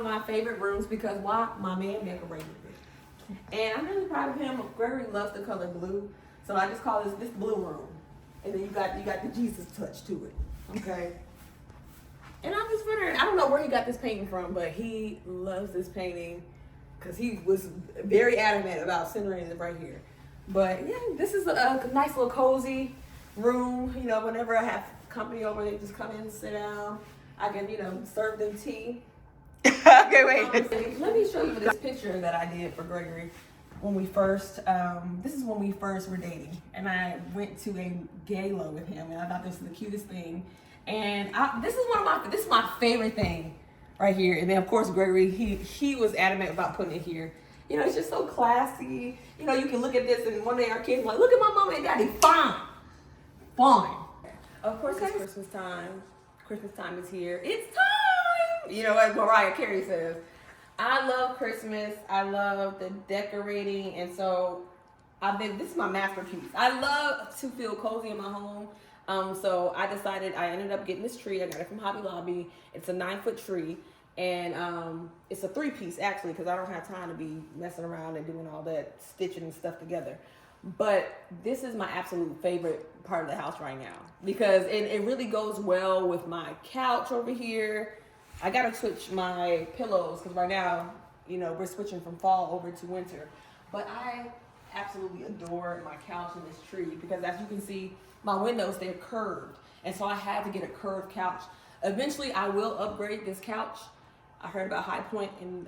of my favorite rooms because why? My man decorated it. And I'm really proud of him. Gregory loves the color blue. So I just call this blue room. And then you got the Jesus touch to it. Okay. And I'm just wondering, I don't know where he got this painting from, but he loves this painting because he was very adamant about centering it right here. But yeah, this is a nice little cozy room. You know, whenever I have company over, they just come in and sit down. I can, you know, serve them tea. Okay, wait. Let me show you this picture that I did for Gregory when we first, this is when we first were dating. And I went to a gala with him, and I thought this was the cutest thing. And this is my favorite thing right here. And then of course Gregory, he was adamant about putting it here. You know, it's just so classy. You know, you can look at this and one day our kids like, look at my mom and daddy, fine. Of course it's Christmas time. Christmas time is here. It's time! You know what Mariah Carey says. I love Christmas. I love the decorating. And so this is my masterpiece. I love to feel cozy in my home. So I ended up getting this tree. I got it from Hobby Lobby. It's a 9-foot tree. And it's a 3-piece actually, because I don't have time to be messing around and doing all that stitching and stuff together. But this is my absolute favorite part of the house right now because it really goes well with my couch over here. I gotta switch my pillows because right now, you know, we're switching from fall over to winter. But I absolutely adore my couch and this tree because as you can see, my windows, they're curved. And so I had to get a curved couch. Eventually, I will upgrade this couch. I heard about High Point in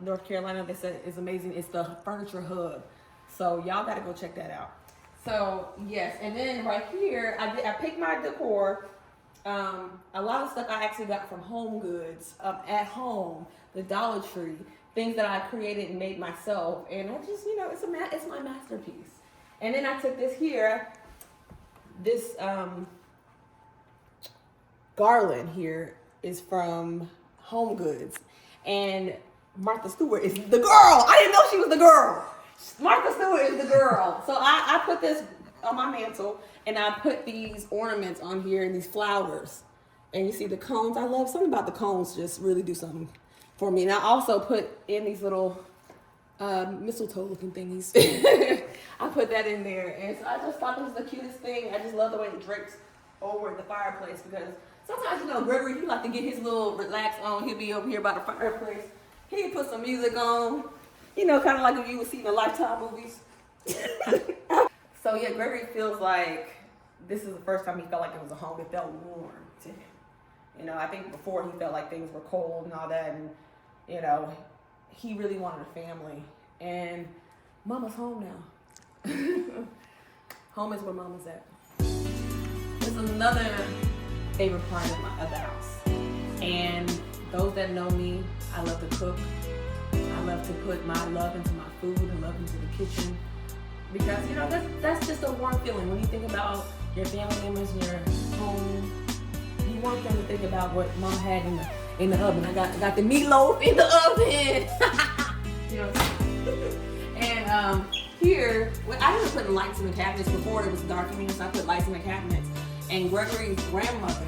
North Carolina. They said it's amazing. It's the furniture hub. So y'all got to go check that out. So yes, and then right here, I picked my decor. A lot of stuff I actually got from Home Goods at home, the Dollar Tree, things that I created and made myself. And I just, you know, it's my masterpiece. And then I took this here. This garland here is from Home Goods, and Martha Stewart is the girl. I didn't know she was the girl. Martha Stewart is the girl. So I put this on my mantle, and I put these ornaments on here and these flowers. And you see the cones. I love something about the cones. Just really do something for me. And I also put in these little mistletoe-looking thingies. I put that in there, and so I just thought this was the cutest thing. I just love the way it drapes over the fireplace because sometimes, you know, Gregory, he like to get his little relax on. He'll be over here by the fireplace. He'll put some music on, you know, kind of like if you would see the Lifetime movies. So yeah, Gregory feels like this is the first time he felt like it was a home. It felt warm to him. You know, I think before he felt like things were cold and all that, and you know, he really wanted a family. And Mama's home now. Home is where Mama's at. It's another favorite part of the house. And those that know me, I love to cook. I love to put my love into my food and love into the kitchen. Because, you know, that's just a warm feeling. When you think about your family members in your home, you want them to think about what Mom had in the oven. I got the meatloaf in the oven. You know what I'm saying? And here, I ended up putting lights in the cabinets. Before it was darkening, so I put lights in the cabinets. And Gregory's grandmother,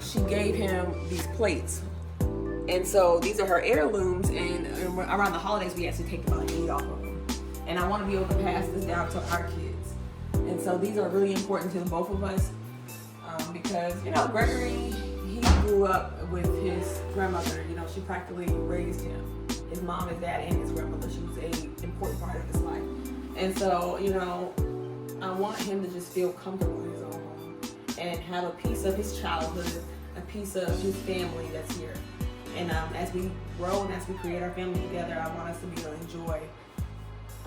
she gave him these plates. And so these are her heirlooms, and around the holidays, we actually take them out and eat off of them. And I want to be able to pass this down to our kids. And so these are really important to both of us because, you know, Gregory, he grew up with his grandmother. You know, she practically raised him. His mom, his dad, and his grandmother. She was an important part of his life. And so, you know, I want him to just feel comfortable in his own home and have a piece of his childhood, a piece of his family that's here. And as we grow and as we create our family together, I want us to be able to enjoy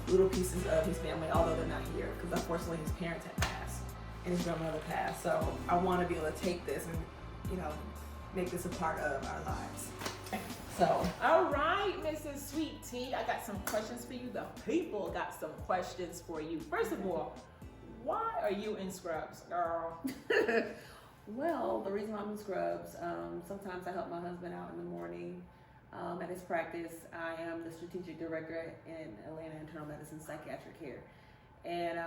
little pieces of his family, although they're not here, because unfortunately his parents had passed and his grandmother passed. So I want to be able to take this and, you know, make this a part of our lives. So. All right, Mrs. Sweet Tea, I got some questions for you. The people got some questions for you. First of all, why are you in scrubs, girl? Well, the reason I'm in scrubs, sometimes I help my husband out in the morning at his practice. I am the strategic director in Atlanta Internal Medicine Psychiatric Care. And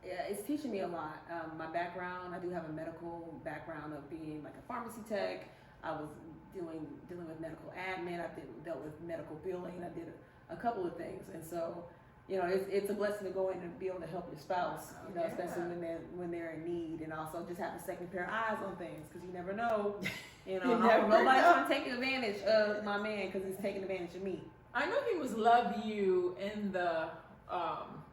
yeah, it's teaching me a lot. My background, I do have a medical background of being like a pharmacy tech. I was dealing with medical admin. I've dealt with medical billing. I did a couple of things, and so it's a blessing to go in and be able to help your spouse, especially when they're in need, and also just have a second pair of eyes on things because you never know. Nobody's trying to take advantage of my man because he's taking advantage of me. I know he was love you in the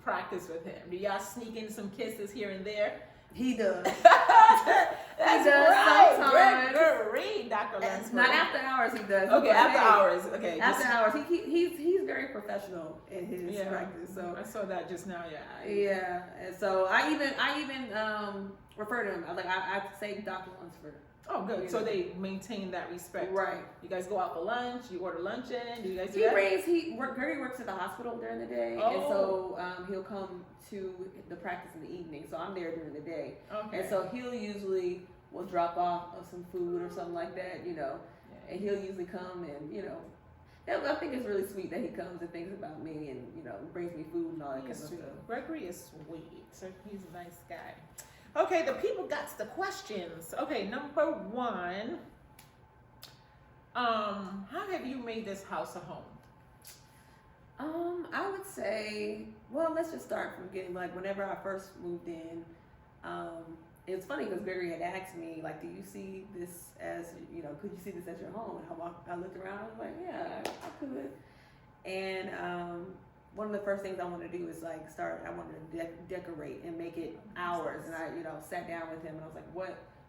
practice with him. Do y'all sneak in some kisses here and there? He does. That's right. Sometimes. Gregory, Dr. Lunceford. Not after hours. He does. Okay, after hours. Okay. After hours, he's very professional in his practice. So I saw that just now. Yeah. And so I even refer to him. I say Dr. Lunceford. Oh, good. So they maintain that respect. Right. You guys go out for lunch. You order lunch in. Do you guys do that? Gary works at the hospital during the day, and so he'll come to the practice in the evening. So I'm there during the day, and so he'll usually will drop off some food or something like that, and he'll usually come and I think it's really sweet that he comes and thinks about me and brings me food and all that kind of stuff. Gregory is sweet. So he's a nice guy. Okay, the people got the questions. Okay, number one. How have you made this house a home? I would say, well, let's just start from getting whenever I first moved in, it's funny because Gregory had asked me, do you see this as, could you see this as your home? And I looked around, I was like, yeah, I could. And one of the first things I wanted to do is I wanted to decorate and make it ours. And I, sat down with him and I was like,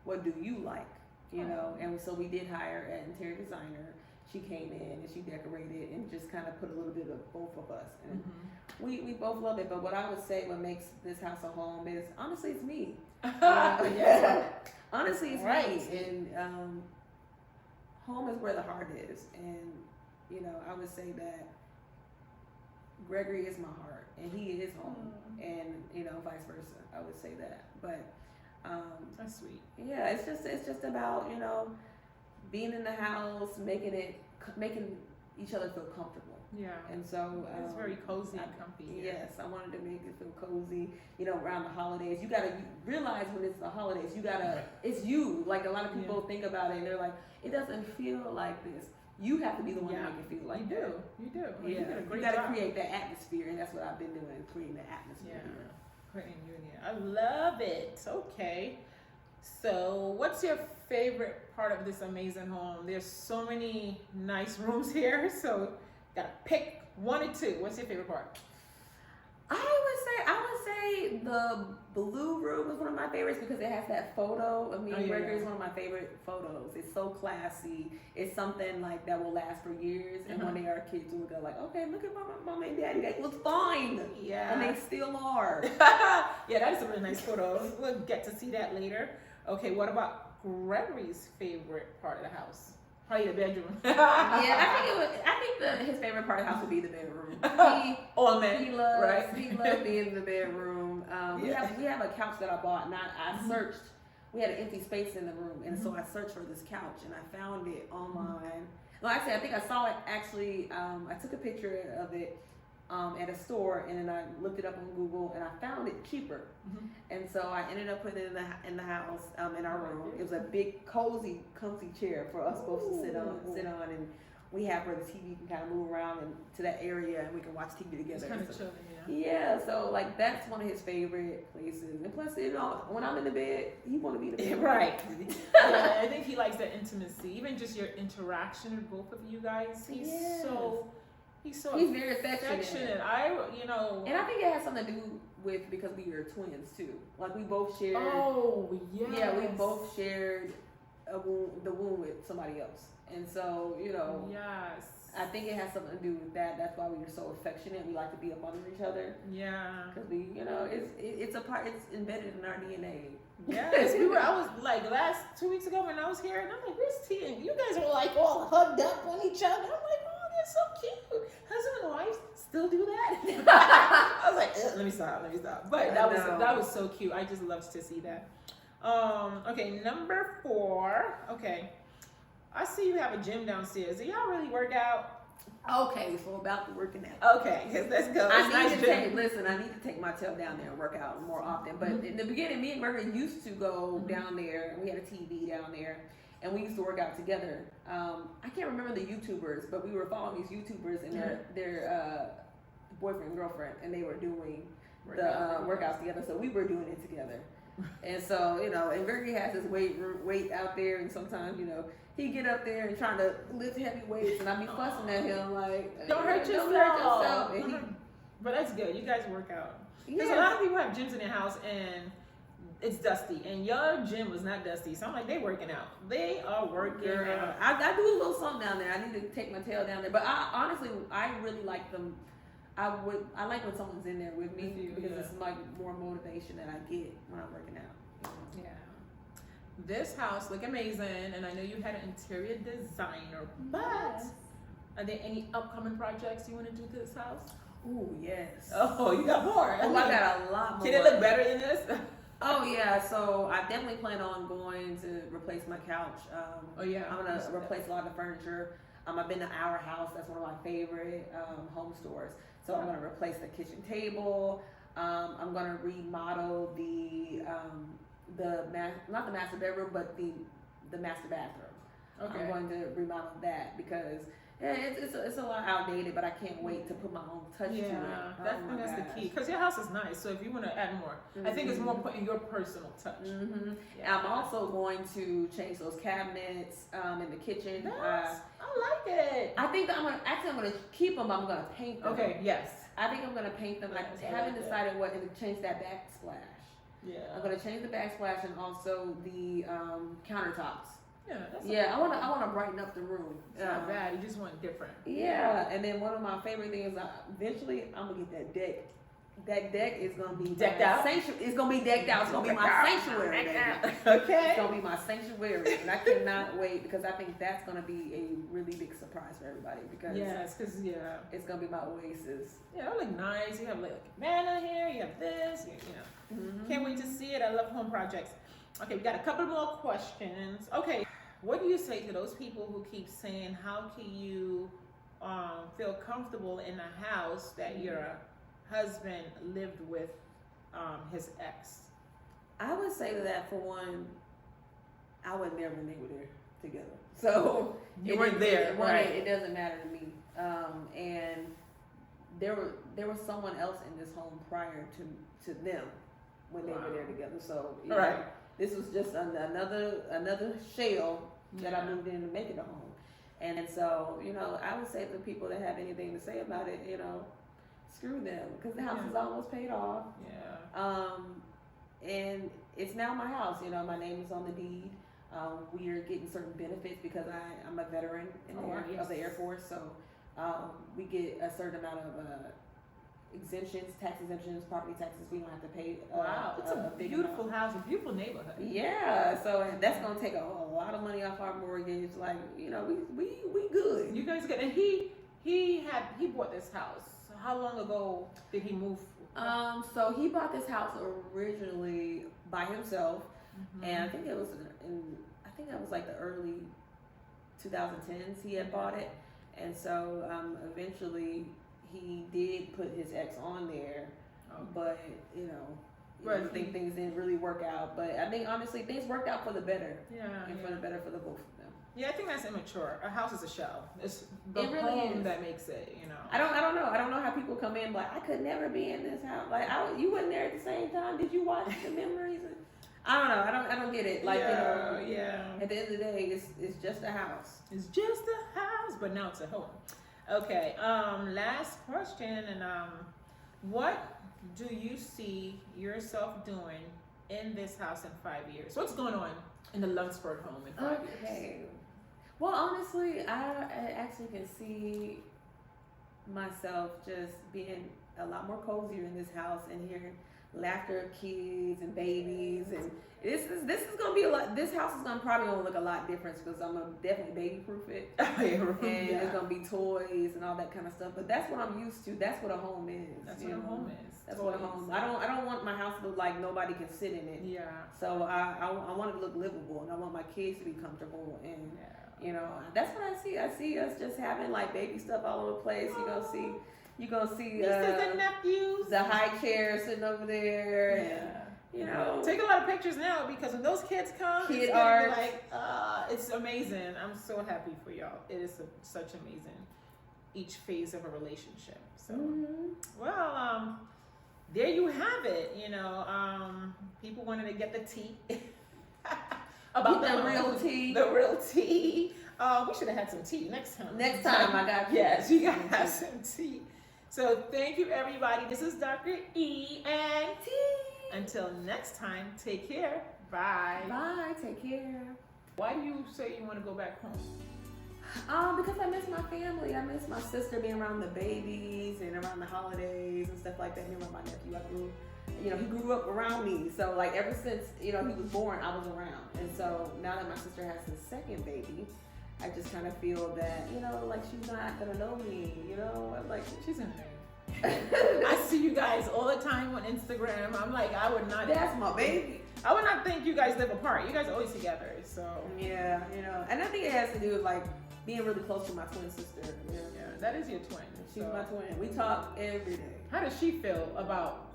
what do you like? And so we did hire an interior designer. She came in and she decorated and just kind of put a little bit of both of us. And we both love it. But what I would say what makes this house a home is, honestly, it's me. Honestly, it's me. And home is where the heart is. And, I would say that Gregory is my heart and he is home. And, vice versa. I would say that. But that's sweet. Yeah, it's just about, being in the house, making each other feel comfortable. Yeah. And so it's very cozy and comfy. Yes, I wanted to make it feel cozy. Around the holidays, you realize when it's the holidays, it's you. A lot of people think about it and they're like, it doesn't feel like this. You have to be the one to make it feel like that. You do. Yeah. You did a great you got to job. create that atmosphere, and that's what I've been doing, creating the atmosphere. Yeah. Creating union. I love it. Okay. So, what's your favorite part of this amazing home? There's so many nice rooms here, so gotta pick one or two. What's your favorite part? I would say the blue room is one of my favorites because it has that photo of me and Gregory. Is one of my favorite photos. It's so classy. It's something that will last for years. And one day our kids will go okay, look at mama and daddy. They look fine. Yeah. And they still are. Yeah, that is a really nice photo. We'll get to see that later. Okay, what about Gregory's favorite part of the house? Probably the bedroom. I think his favorite part of the house would be the bedroom. He loves being in the bedroom. We have a couch that I bought, and I searched. We had an empty space in the room, and so I searched for this couch, and I found it online. Well, actually, I think I saw it. Actually, I took a picture of it at a store, and then I looked it up on Google, and I found it cheaper. And so I ended up putting it in the house, in our room. It was a big, cozy, comfy chair for us both to sit on, and we have where the TV can kind of move around and to that area, and we can watch TV together. It's kind of chilling, yeah. So that's one of his favorite places. And plus, when I'm in the bed, he want to be in the bed. Right. I think he likes that intimacy, even just your interaction with both of you guys. He's very affectionate. And I think it has something to do with because we are twins too. We both shared. Oh yes. Yeah, we both shared the womb with somebody else, and so Yes. I think it has something to do with that. That's why we are so affectionate. We like to be up under each other. Yeah. Because it's a part. It's embedded in our DNA. Yes, I was last 2 weeks ago when I was here, and I'm like, where's T? And you guys were all hugged up on each other. I'm like, oh, they're so cute. Husband and wife still do that. I was like, let me stop. But that was so cute. I just loved to see that. Okay, number 4. Okay, I see you have a gym downstairs. Do y'all really work out? Okay, so about the working out. Okay, let's go. I need to take my tail down there and work out more often. But in the beginning, me and Murray used to go down there. We had a TV down there, and we used to work out together. I can't remember the YouTubers, but we were following these YouTubers and their boyfriend and girlfriend, and they were doing the workouts together. So we were doing it together. And so, you know, and Virgie has his weight out there, and sometimes, you know, he get up there and trying to lift heavy weights, and I be fussing at him like, don't hurt yourself. Don't hurt yourself. And But that's good. You guys work out. Because yeah. a lot of people have gyms in their house and it's dusty, and your gym was not dusty. So I'm like, they working out. They are working out. I do a little something down there. I need to take my tail down there. But honestly, I really like them. I like when someone's in there with me because it's like more motivation that I get when I'm working out. Yeah. This house look amazing, and I know you had an interior designer, but are there any upcoming projects you want to do to this house? Oh yes. Oh, you got more. Oh, I got a lot more. Can it look better than this? Oh yeah, so I definitely plan on going to replace my couch. I'm gonna replace a lot of the furniture. I've been to Our House. That's one of my favorite home stores. So I'm gonna replace the kitchen table. I'm gonna remodel not the master bedroom, but the master bathroom. Okay. I'm going to remodel that because it's a lot outdated, but I can't wait to put my own touch to it. That's the key. Because your house is nice, so if you want to add more, I think it's more putting your personal touch. Yeah. I'm also going to change those cabinets in the kitchen. I like it. I think that I'm gonna keep them. I'm gonna paint them. Okay. Yes. I think I'm gonna paint them. I haven't decided what and change that backsplash. Yeah. I'm gonna change the backsplash and also the countertops. Yeah, I wanna brighten up the room. It's not bad. You just want different. Yeah, and then one of my favorite things, eventually I'm gonna get that deck. That deck is gonna be decked out. It's gonna be decked out. It's gonna be my sanctuary. Okay. It's gonna be my sanctuary, and I cannot wait because I think that's gonna be a really big surprise for everybody because it's gonna be my oasis. Yeah, it look nice. You have like cabana here. You have this. Can't wait to see it. I love home projects. Okay, we got a couple more questions. Okay, what do you say to those people who keep saying, how can you feel comfortable in a house that your husband lived with his ex? I would say to that, for one, I would never live with her together. So you weren't there, right? It doesn't matter to me. And there was someone else in this home prior to them when they were there together. So you know, this was just another shell that I moved in to make it a home. And so, you know, I would say to people that have anything to say about it, you know, screw them, because the house is almost paid off. And it's now my house. You know, my name is on the deed. We are getting certain benefits because I'm a veteran of the Air Force. So we get a certain amount of exemptions, tax exemptions, property taxes. We don't have to pay. Wow, it's a beautiful house, a beautiful neighborhood. Yeah, so that's gonna take a lot of money off our mortgage. Like, you know, we good. You guys good. And he bought this house. How long ago did he move? So he bought this house originally by himself, and I think it was like the early 2010s he had bought it, and so eventually he did put his ex on there, but you know, I think things didn't really work out. But I think honestly things worked out for the better. For the better for the both of them. Yeah, I think that's immature. A house is a shell. It's the really home that makes it, you know. I don't know how people come in like, I could never be in this house. Like, you wasn't there at the same time. Did you watch the memories? I don't know. I don't get it. Like, you know, at the end of the day, it's just a house. It's just a house, but now it's a home. Okay. Last question, and what do you see yourself doing in this house in 5 years? What's going on in the Lunceford home in 5 years? Well, honestly, I actually can see myself just being a lot more cozier in this house and hearing laughter of kids and babies, and this is gonna be a lot. This house is probably gonna look a lot different because I'm gonna definitely baby proof it, and there's gonna be toys and all that kind of stuff. But that's what I'm used to. That's what a home is. That's what a home is. That's what a home. I don't want my house to look like nobody can sit in it. Yeah. So I want it to look livable, and I want my kids to be comfortable, and you know, that's what I see. I see us just having like baby stuff all over the place. You gonna see the nephews, the high chair sitting over there, you know. Take a lot of pictures now because when those kids come, Kid it's gonna art. be like, it's amazing. I'm so happy for y'all. It is such amazing. Each phase of a relationship. So, well, there you have it. You know, people wanted to get the tea about the real tea. The real tea. We should have had some tea next time. Next time, I got you. Yes, you gotta have some tea. So thank you, everybody. This is Dr. E and T. Until next time, take care. Bye. Bye. Take care. Why do you say you want to go back home? Because I miss my family. I miss my sister being around the babies and around the holidays and stuff like that. Me and my nephew, he grew up around me. So like ever since, he was born, I was around. And so now that my sister has his second baby, I just kind of feel that, like she's not gonna know me, I'm like, She's in there. I see you guys all the time on Instagram. I'm like, I would not. That's my baby. I would not think you guys live apart. You guys are always together. So yeah, and I think it has to do with like being really close to my twin sister. Yeah, that is your twin. She's my twin. We talk every day. How does she feel about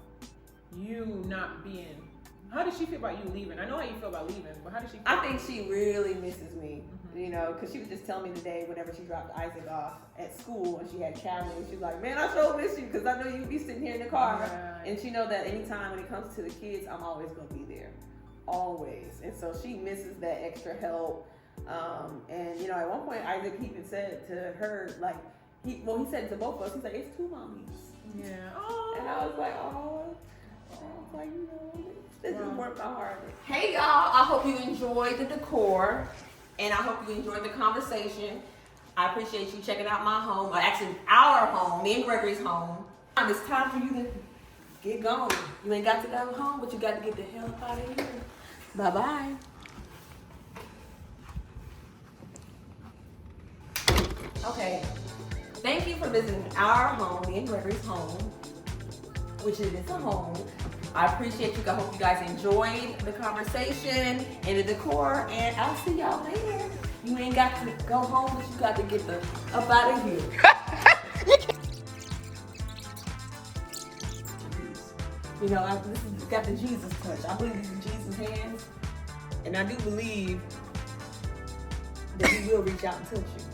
you not being? How does she feel about you leaving? I know how you feel about leaving, but how does she feel? I think she really misses me. Because she was just telling me today whenever she dropped Isaac off at school and she had Callie, she was like, man, I sure miss you because I know you'd be sitting here in the car. Yeah. And she know that anytime when it comes to the kids, I'm always going to be there. Always. And so she misses that extra help. And at one point, Isaac even said to her, like, he said it to both of us, he's like, it's two mommies. Yeah. Oh. And I was like, this just worked my heart. Hey, y'all. I hope you enjoyed the decor. And I hope you enjoyed the conversation. I appreciate you checking out my home, or actually our home, me and Gregory's home. It's time for you to get going. You ain't got to go home, but you got to get the hell out of here. Bye-bye. Okay. Thank you for visiting our home, me and Gregory's home, which is a home. I appreciate you. I hope you guys enjoyed the conversation and the decor, and I'll see y'all later. You ain't got to go home, but you got to get the up out of here. This has got the Jesus touch. I believe these are Jesus' hands, and I do believe that He will reach out and touch you.